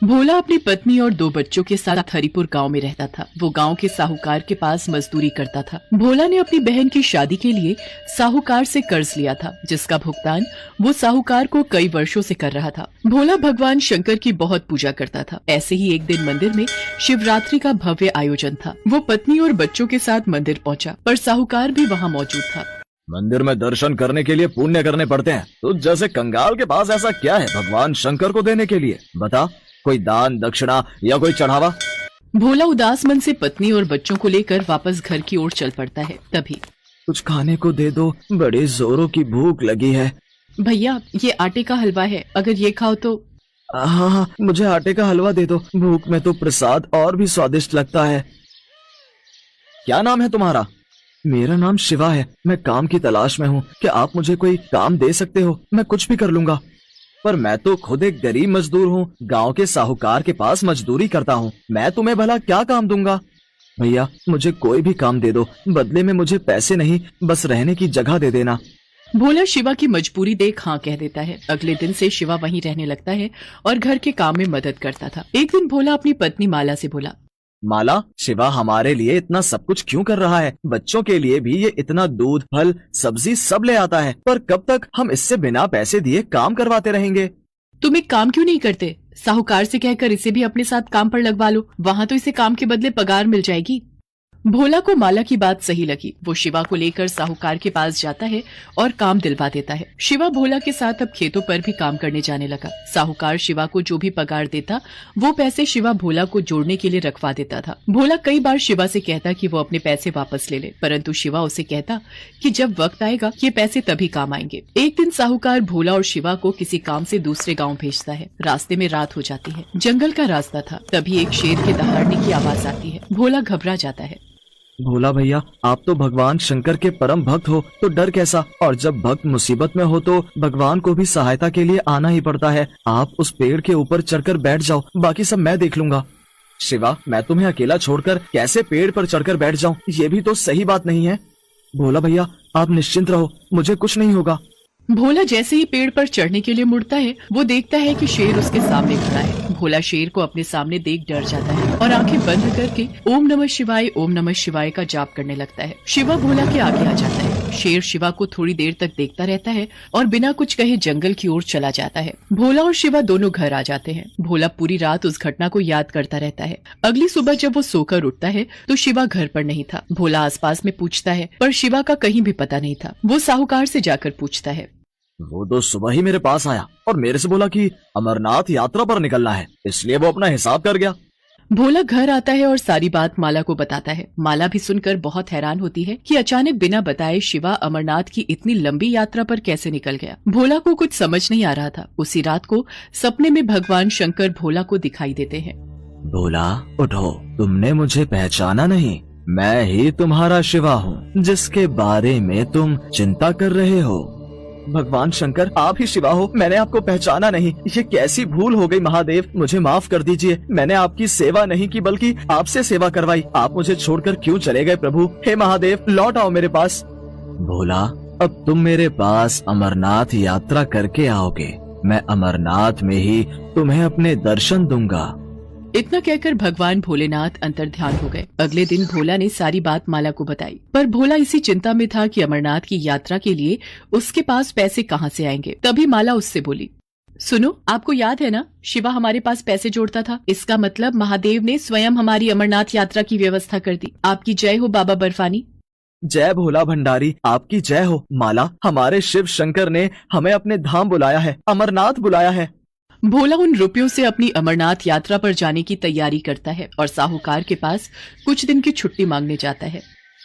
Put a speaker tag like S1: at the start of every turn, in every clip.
S1: भोला अपनी पत्नी और 2 बच्चों के साथ हरिपुर गांव में रहता था। वो गांव के साहूकार के पास मजदूरी करता था। भोला ने अपनी बहन की शादी के लिए साहूकार से कर्ज लिया था, जिसका भुगतान वो साहूकार को कई वर्षों से कर रहा था। भोला भगवान शंकर की बहुत पूजा करता था। ऐसे ही एक दिन मंदिर में शिवरात्रि का भव्य आयोजन था। वो पत्नी और बच्चों के साथ मंदिर पहुँचा, पर साहूकार भी वहाँ मौजूद था।
S2: मंदिर में दर्शन करने के लिए पुण्य करने पड़ते हैं, तो जैसे कंगाल के पास ऐसा क्या है भगवान शंकर को देने के लिए? बता, कोई दान दक्षिणा या कोई चढ़ावा?
S1: भोला उदास मन से पत्नी और बच्चों को लेकर वापस घर की ओर चल पड़ता है। तभी
S2: कुछ खाने को दे दो, बड़ी जोरों की भूख लगी है।
S1: भैया, ये आटे का हलवा है, अगर ये खाओ तो।
S2: हाँ, मुझे आटे का हलवा दे दो, भूख में तो प्रसाद और भी स्वादिष्ट लगता है। क्या नाम है तुम्हारा? मेरा नाम शिवा है। मैं काम की तलाश में हूँ। क्या आप मुझे कोई काम दे सकते हो? मैं कुछ भी कर लूंगा। पर मैं तो खुद एक गरीब मजदूर हूँ, गांव के साहूकार के पास मजदूरी करता हूँ। मैं तुम्हें भला क्या काम दूंगा? भैया, मुझे कोई भी काम दे दो, बदले में मुझे पैसे नहीं, बस रहने की जगह दे देना।
S1: भोला शिवा की मजबूरी देख हाँ कह देता है। अगले दिन से शिवा वहीं रहने लगता है और घर के काम में मदद करता था। एक दिन भोला अपनी पत्नी माला से बोला,
S2: माला, शिवा हमारे लिए इतना सब कुछ क्यों कर रहा है? बच्चों के लिए भी ये इतना दूध, फल, सब्जी सब ले आता है, पर कब तक हम इससे बिना पैसे दिए काम करवाते रहेंगे?
S1: तुम एक काम क्यों नहीं करते? साहूकार से कहकर इसे भी अपने साथ काम पर लगवा लो, वहाँ तो इसे काम के बदले पगार मिल जाएगी। भोला को माला की बात सही लगी। वो शिवा को लेकर साहूकार के पास जाता है और काम दिलवा देता है। शिवा भोला के साथ अब खेतों पर भी काम करने जाने लगा। साहूकार शिवा को जो भी पगार देता, वो पैसे शिवा भोला को जोड़ने के लिए रखवा देता था। भोला कई बार शिवा से कहता कि वो अपने पैसे वापस ले ले, परंतु शिवा उसे कहता कि जब वक्त आएगा ये पैसे तभी काम आएंगे। एक दिन साहूकार भोला और शिवा को किसी काम से दूसरे गाँव भेजता है। रास्ते में रात हो जाती है। जंगल का रास्ता था। तभी एक शेर के दहाड़ने की आवाज आती है। भोला घबरा जाता है।
S2: भोला भैया, आप तो भगवान शंकर के परम भक्त हो, तो डर कैसा? और जब भक्त मुसीबत में हो तो भगवान को भी सहायता के लिए आना ही पड़ता है। आप उस पेड़ के ऊपर चढ़कर बैठ जाओ, बाकी सब मैं देख लूंगा। शिवा, मैं तुम्हें अकेला छोड़कर कैसे पेड़ पर चढ़कर बैठ जाऊं? ये भी तो सही बात नहीं है। भोला भैया, आप निश्चिंत रहो, मुझे कुछ नहीं होगा।
S1: भोला जैसे ही पेड़ पर चढ़ने के लिए मुड़ता है, वो देखता है कि शेर उसके सामने खड़ा है। भोला शेर को अपने सामने देख डर जाता है और आंखें बंद करके ओम नमः शिवाय का जाप करने लगता है। शिवा भोला के आगे आ जाता है। शेर शिवा को थोड़ी देर तक देखता रहता है और बिना कुछ कहे जंगल की ओर चला जाता है। भोला और शिवा दोनों घर आ जाते हैं। भोला पूरी रात उस घटना को याद करता रहता है। अगली सुबह जब वो सोकर उठता है तो शिवा घर पर नहीं था। भोला आसपास में पूछता है, पर शिवा का कहीं भी पता नहीं था। वो साहूकार से जाकर पूछता है,
S2: वो तो सुबह ही मेरे पास आया और मेरे से बोला कि अमरनाथ यात्रा पर निकलना है, इसलिए वो अपना हिसाब कर गया।
S1: भोला घर आता है और सारी बात माला को बताता है। माला भी सुनकर बहुत हैरान होती है कि अचानक बिना बताए शिवा अमरनाथ की इतनी लंबी यात्रा पर कैसे निकल गया। भोला को कुछ समझ नहीं आ रहा था। उसी रात को सपने में भगवान शंकर भोला को दिखाई देते हैं।
S2: भोला, उठो, तुमने मुझे पहचाना नहीं? मैं ही तुम्हारा शिवा हूँ, जिसके बारे में तुम चिंता कर रहे हो। भगवान शंकर, आप ही शिवा हो? मैंने आपको पहचाना नहीं। ये कैसी भूल हो गई महादेव, मुझे माफ कर दीजिए। मैंने आपकी सेवा नहीं की, बल्कि आपसे सेवा करवाई। आप मुझे छोड़कर क्यों चले गए प्रभु? हे महादेव, लौट आओ मेरे पास। भोला, अब तुम मेरे पास अमरनाथ यात्रा करके आओगे। मैं अमरनाथ में ही तुम्हें अपने दर्शन दूंगा।
S1: इतना कहकर भगवान भोलेनाथ अंतर्ध्यान हो गए। अगले दिन भोला ने सारी बात माला को बताई, पर भोला इसी चिंता में था कि अमरनाथ की यात्रा के लिए उसके पास पैसे कहाँ से आएंगे। तभी माला उससे बोली, सुनो, आपको याद है ना, शिवा हमारे पास पैसे जोड़ता था। इसका मतलब महादेव ने स्वयं हमारी अमरनाथ यात्रा की व्यवस्था कर दी। आपकी जय हो बाबा बर्फानी।
S2: जय भोला भंडारी, आपकी जय हो। माला, हमारे शिव शंकर ने हमें अपने धाम बुलाया है, अमरनाथ बुलाया है।
S1: भोला उन रुपयों से अपनी अमरनाथ यात्रा पर जाने की तैयारी करता है और साहूकार के पास कुछ दिन की छुट्टी मांगने जाता है।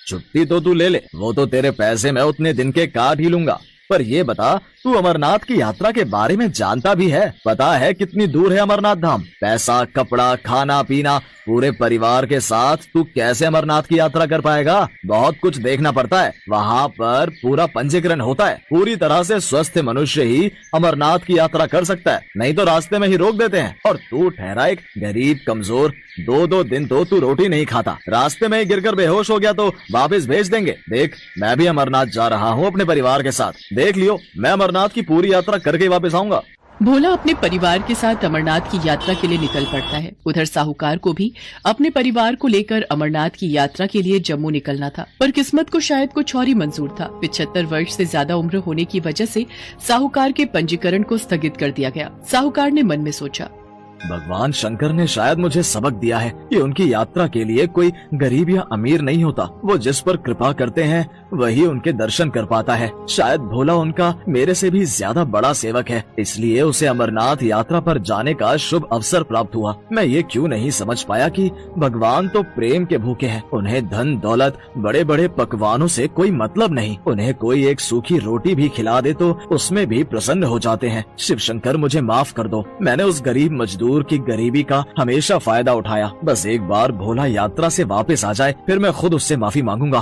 S2: छुट्टी तो तू ले ले, वो तो तेरे पैसे मैं उतने दिन के काट ही लूंगा। पर ये बता, तू अमरनाथ की यात्रा के बारे में जानता भी है? पता है कितनी दूर है अमरनाथ धाम? पैसा, कपड़ा, खाना पीना, पूरे परिवार के साथ तू कैसे अमरनाथ की यात्रा कर पाएगा? बहुत कुछ देखना पड़ता है। वहाँ पर पूरा पंजीकरण होता है। पूरी तरह से स्वस्थ मनुष्य ही अमरनाथ की यात्रा कर सकता है, नहीं तो रास्ते में ही रोक देते हैं। और तू ठहरा एक गरीब कमजोर, 2-2 दिन तो तू रोटी नहीं खाता। रास्ते में ही गिरकर बेहोश हो गया तो वापस भेज देंगे। देख, मैं भी अमरनाथ जा रहा हूँ अपने परिवार के साथ। देख लियो, मैं अमरनाथ की पूरी यात्रा करके वापस आऊंगा।
S1: भोला अपने परिवार के साथ अमरनाथ की यात्रा के लिए निकल पड़ता है। उधर साहूकार को भी अपने परिवार को लेकर अमरनाथ की यात्रा के लिए जम्मू निकलना था, पर किस्मत को शायद कुछ और ही मंजूर था। 75 वर्ष से ज्यादा उम्र होने की वजह से साहूकार के पंजीकरण को स्थगित कर दिया गया। साहूकार ने मन में सोचा,
S2: भगवान शंकर ने शायद मुझे सबक दिया है कि उनकी यात्रा के लिए कोई गरीब या अमीर नहीं होता। वो जिस पर कृपा करते हैं वही उनके दर्शन कर पाता है। शायद भोला उनका मेरे से भी ज्यादा बड़ा सेवक है, इसलिए उसे अमरनाथ यात्रा पर जाने का शुभ अवसर प्राप्त हुआ। मैं ये क्यों नहीं समझ पाया कि भगवान तो प्रेम के भूखे हैं। उन्हें धन दौलत बड़े बड़े पकवानों से कोई मतलब नहीं। उन्हें कोई एक सूखी रोटी भी खिला दे तो उसमें भी प्रसन्न हो जाते हैं। शिव शंकर मुझे माफ कर दो, मैंने उस गरीब मजदूर की गरीबी का हमेशा फायदा उठाया। बस एक बार भोला यात्रा से वापस आ जाए, फिर मैं खुद उससे माफी मांगूंगा।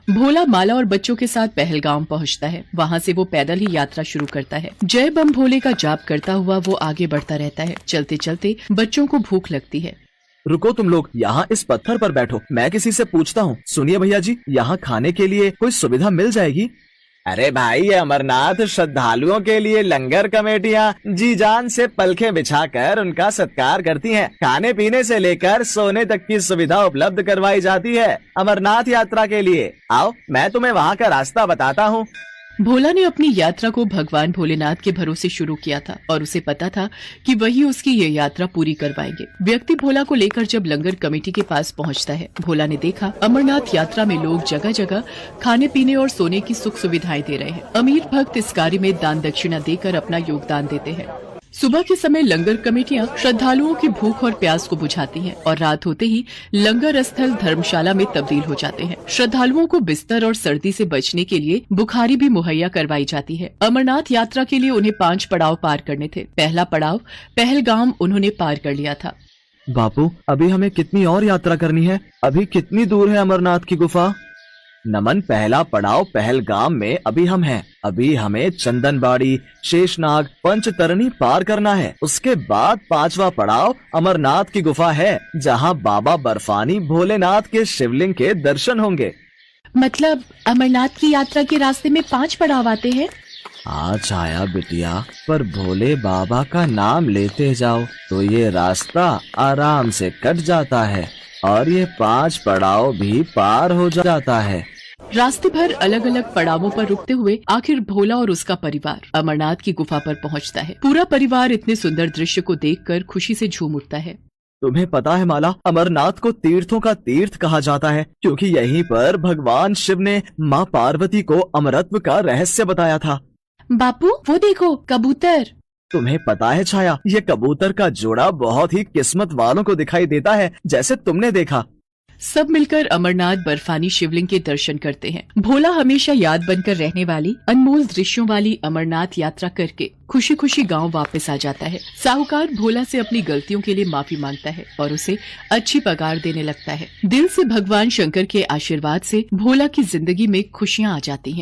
S1: भोला माला और बच्चों के साथ पहलगाम पहुंचता है। वहां से वो पैदल ही यात्रा शुरू करता है। जय बम भोले का जाप करता हुआ वो आगे बढ़ता रहता है। चलते चलते बच्चों को भूख लगती है।
S2: रुको तुम लोग, यहाँ इस पत्थर पर बैठो, मैं किसी से पूछता हूँ। सुनिए भैया जी, यहाँ खाने के लिए कोई सुविधा मिल जाएगी? अरे भाई, ये अमरनाथ श्रद्धालुओं के लिए लंगर कमेटियाँ जी जान से पलखें बिछाकर उनका सत्कार करती हैं। खाने पीने से लेकर सोने तक की सुविधा उपलब्ध करवाई जाती है अमरनाथ यात्रा के लिए। आओ, मैं तुम्हें वहाँ का रास्ता बताता हूँ।
S1: भोला ने अपनी यात्रा को भगवान भोलेनाथ के भरोसे शुरू किया था और उसे पता था कि वही उसकी ये यात्रा पूरी करवाएंगे। व्यक्ति भोला को लेकर जब लंगर कमेटी के पास पहुंचता है, भोला ने देखा अमरनाथ यात्रा में लोग जगह जगह खाने पीने और सोने की सुख सुविधाएं दे रहे हैं। अमीर भक्त इस कार्य में दान दक्षिणा देकर अपना योगदान देते हैं। सुबह के समय लंगर कमेटियां श्रद्धालुओं की भूख और प्यास को बुझाती हैं और रात होते ही लंगर स्थल धर्मशाला में तब्दील हो जाते हैं। श्रद्धालुओं को बिस्तर और सर्दी से बचने के लिए बुखारी भी मुहैया करवाई जाती है। अमरनाथ यात्रा के लिए उन्हें 5 पड़ाव पार करने थे। पहला पड़ाव पहलगाम उन्होंने पार कर लिया था।
S2: बापू, अभी हमें कितनी और यात्रा करनी है? अभी कितनी दूर है अमरनाथ की गुफा? नमन, पहला पड़ाव पहलगाम में अभी हम हैं। अभी हमें चंदनबाड़ी, शेषनाग, पंचतरणी पार करना है। उसके बाद 5वां पड़ाव अमरनाथ की गुफा है, जहां बाबा बर्फानी भोलेनाथ के शिवलिंग के दर्शन होंगे।
S1: मतलब अमरनाथ की यात्रा के रास्ते में 5 पड़ाव आते हैं?
S2: आज आया बिटिया, पर भोले बाबा का नाम लेते जाओ तो ये रास्ता आराम से कट जाता है और ये 5 पड़ाव भी पार हो जाता है।
S1: रास्ते भर अलग अलग पड़ावों पर रुकते हुए आखिर भोला और उसका परिवार अमरनाथ की गुफा पर पहुंचता है। पूरा परिवार इतने सुंदर दृश्य को देखकर खुशी से झूम उठता है।
S2: तुम्हें पता है माला, अमरनाथ को तीर्थों का तीर्थ कहा जाता है क्योंकि यहीं पर भगवान शिव ने माँ पार्वती को अमरत्व का रहस्य बताया था।
S1: बापू, वो देखो कबूतर।
S2: तुम्हें पता है छाया, ये कबूतर का जोड़ा बहुत ही किस्मत वालों को दिखाई देता है, जैसे तुमने देखा।
S1: सब मिलकर अमरनाथ बर्फानी शिवलिंग के दर्शन करते हैं। भोला हमेशा याद बनकर रहने वाली अनमोल दृश्यों वाली अमरनाथ यात्रा करके खुशी खुशी गांव वापस आ जाता है। साहूकार भोला से अपनी गलतियों के लिए माफी मांगता है और उसे अच्छी पगार देने लगता है। दिल से भगवान शंकर के आशीर्वाद से भोला की जिंदगी में खुशियां आ जाती हैं।